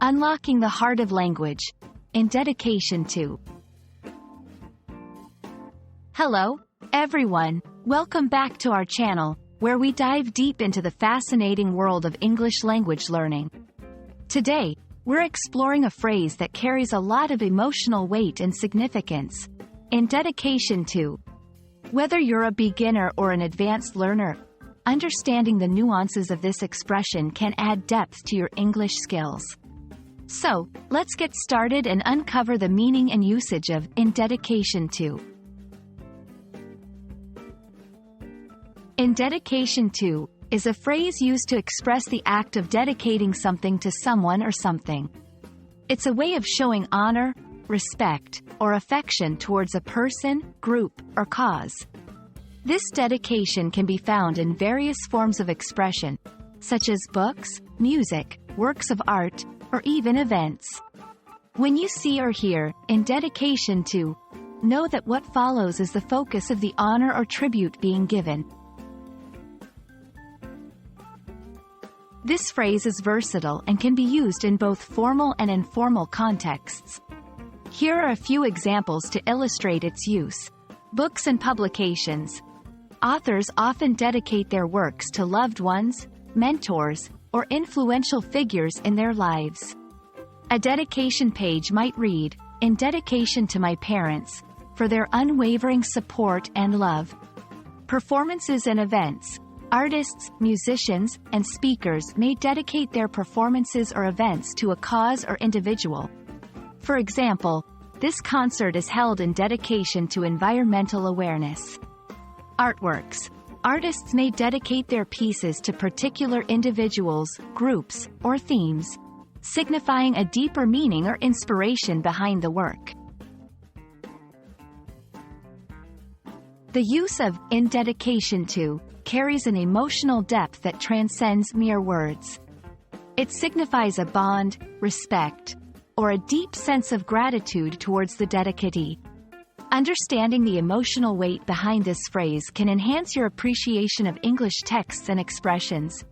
Unlocking the Heart of Language, in dedication to. Hello, everyone. Welcome back to our channel, where we dive deep into the fascinating world of English language learning. Today, we're exploring a phrase that carries a lot of emotional weight and significance, in dedication to. Whether you're a beginner or an advanced learner, understanding the nuances of this expression can add depth to your English skills. So, let's get started and uncover the meaning and usage of in dedication to. In dedication to is a phrase used to express the act of dedicating something to someone or something. It's a way of showing honor, respect, or affection towards a person, group, or cause. This dedication can be found in various forms of expression, such as books, music, works of art, or even events. When you see or hear, in dedication to, know that what follows is the focus of the honor or tribute being given. This phrase is versatile and can be used in both formal and informal contexts. Here are a few examples to illustrate its use. Books and publications. Authors often dedicate their works to loved ones, mentors, or influential figures in their lives. A dedication page might read, "In dedication to my parents, for their unwavering support and love." Performances and events. Artists, musicians, and speakers may dedicate their performances or events to a cause or individual. For example, this concert is held in dedication to environmental awareness. Artworks. Artists may dedicate their pieces to particular individuals, groups, or themes, signifying a deeper meaning or inspiration behind the work. The use of in dedication to carries an emotional depth that transcends mere words. It signifies a bond, respect, or a deep sense of gratitude towards the dedicatee. Understanding the emotional weight behind this phrase can enhance your appreciation of English texts and expressions,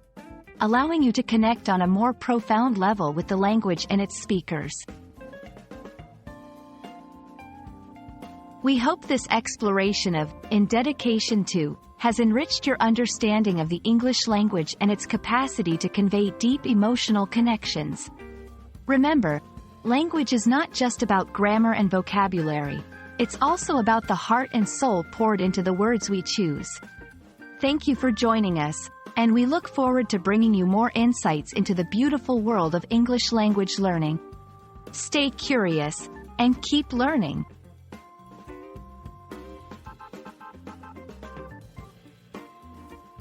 allowing you to connect on a more profound level with the language and its speakers. We hope this exploration of in dedication to has enriched your understanding of the English language and its capacity to convey deep emotional connections. Remember, language is not just about grammar and vocabulary. It's also about the heart and soul poured into the words we choose. Thank you for joining us, and we look forward to bringing you more insights into the beautiful world of English language learning. Stay curious, and keep learning.